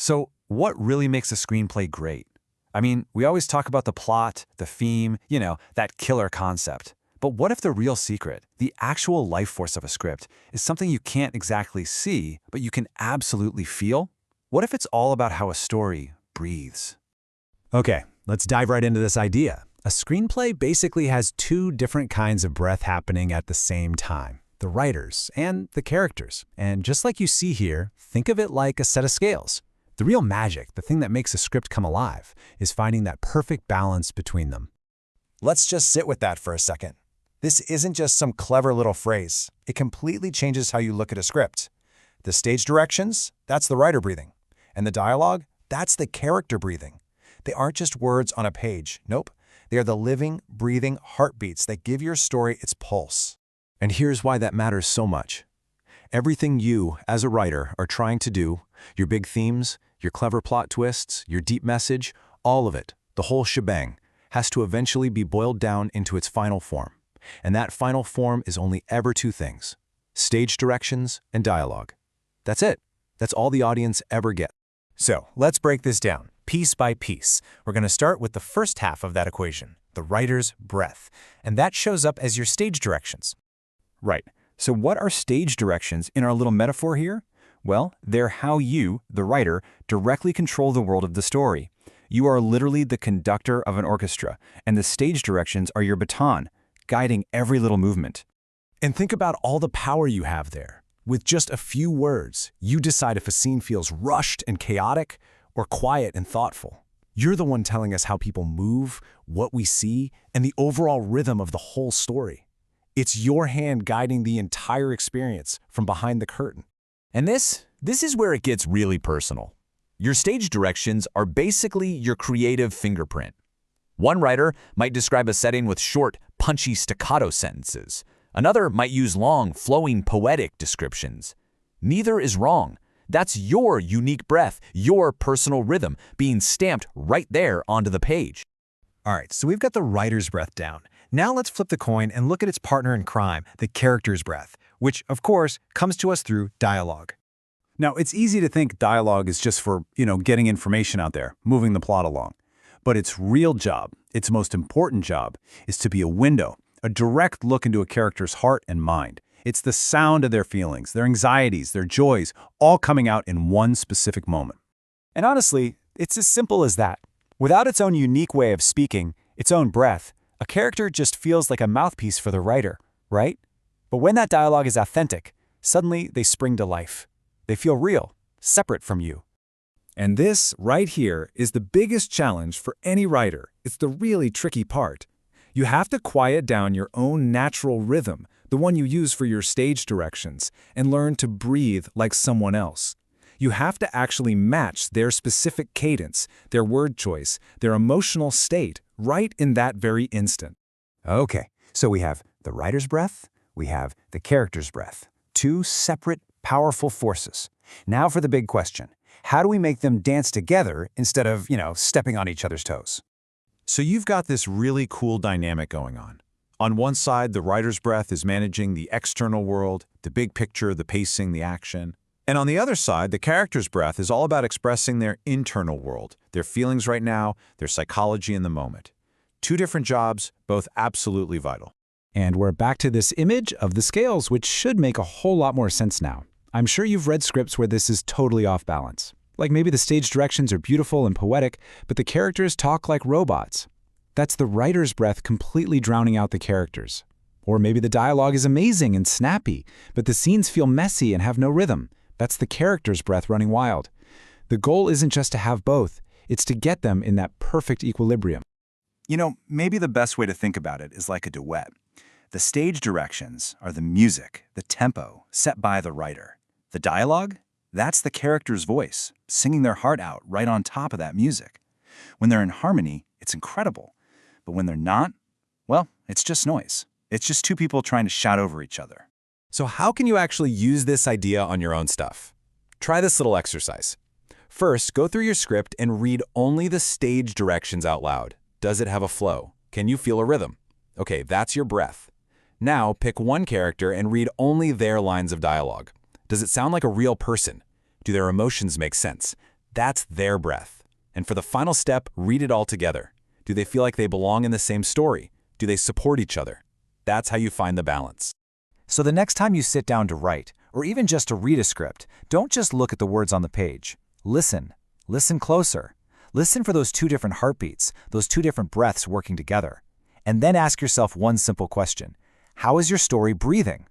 So, what really makes a screenplay great? I mean, we always talk about the plot, the theme, that killer concept. But what if the real secret, the actual life force of a script, is something you can't exactly see, but you can absolutely feel? What if it's all about how a story breathes? Okay, let's dive right into this idea. A screenplay basically has two different kinds of breath happening at the same time: the writers and the characters. And just like you see here, think of it like a set of scales. The real magic, the thing that makes a script come alive, is finding that perfect balance between them. Let's just sit with that for a second. This isn't just some clever little phrase. It completely changes how you look at a script. The stage directions, that's the writer breathing. And the dialogue, that's the character breathing. They aren't just words on a page. Nope. They are the living, breathing heartbeats that give your story its pulse. And here's why that matters so much. Everything you, as a writer, are trying to do, your big themes, your clever plot twists, your deep message, all of it, the whole shebang, has to eventually be boiled down into its final form. And that final form is only ever two things: stage directions and dialogue. That's it. That's all the audience ever gets. So let's break this down, piece by piece. We're going to start with the first half of that equation, the writer's breath. And that shows up as your stage directions. Right. So what are stage directions in our little metaphor here? Well, they're how you, the writer, directly control the world of the story. You are literally the conductor of an orchestra, and the stage directions are your baton, guiding every little movement. And think about all the power you have there. With just a few words, you decide if a scene feels rushed and chaotic or quiet and thoughtful. You're the one telling us how people move, what we see, and the overall rhythm of the whole story. It's your hand guiding the entire experience from behind the curtain. And this is where it gets really personal. Your stage directions are basically your creative fingerprint. One writer might describe a setting with short, punchy staccato sentences. Another might use long, flowing, poetic descriptions. Neither is wrong. That's your unique breath, your personal rhythm, being stamped right there onto the page. All right, so we've got the writer's breath down. Now let's flip the coin and look at its partner in crime, the character's breath, which, of course, comes to us through dialogue. Now, it's easy to think dialogue is just for, getting information out there, moving the plot along. But its real job, its most important job, is to be a window, a direct look into a character's heart and mind. It's the sound of their feelings, their anxieties, their joys, all coming out in one specific moment. And honestly, it's as simple as that. Without its own unique way of speaking, its own breath, a character just feels like a mouthpiece for the writer, right? But when that dialogue is authentic, suddenly they spring to life. They feel real, separate from you. And this, right here, is the biggest challenge for any writer. It's the really tricky part. You have to quiet down your own natural rhythm, the one you use for your stage directions, and learn to breathe like someone else. You have to actually match their specific cadence, their word choice, their emotional state, right in that very instant. Okay, so we have the writer's breath, we have the character's breath. Two separate, powerful forces. Now for the big question. How do we make them dance together instead of, stepping on each other's toes? So you've got this really cool dynamic going on. On one side, the writer's breath is managing the external world, the big picture, the pacing, the action. And on the other side, the character's breath is all about expressing their internal world, their feelings right now, their psychology in the moment. Two different jobs, both absolutely vital. And we're back to this image of the scales, which should make a whole lot more sense now. I'm sure you've read scripts where this is totally off balance. Like maybe the stage directions are beautiful and poetic, but the characters talk like robots. That's the writer's breath completely drowning out the characters. Or maybe the dialogue is amazing and snappy, but the scenes feel messy and have no rhythm. That's the character's breath running wild. The goal isn't just to have both, it's to get them in that perfect equilibrium. Maybe the best way to think about it is like a duet. The stage directions are the music, the tempo, set by the writer. The dialogue? That's the character's voice, singing their heart out right on top of that music. When they're in harmony, it's incredible. But when they're not, well, it's just noise. It's just two people trying to shout over each other. So how can you actually use this idea on your own stuff? Try this little exercise. First, go through your script and read only the stage directions out loud. Does it have a flow? Can you feel a rhythm? Okay, that's your breath. Now, pick one character and read only their lines of dialogue. Does it sound like a real person? Do their emotions make sense? That's their breath. And for the final step, read it all together. Do they feel like they belong in the same story? Do they support each other? That's how you find the balance. So the next time you sit down to write, or even just to read a script, don't just look at the words on the page. Listen. Listen closer. Listen for those two different heartbeats, those two different breaths working together. And then ask yourself one simple question. How is your story breathing?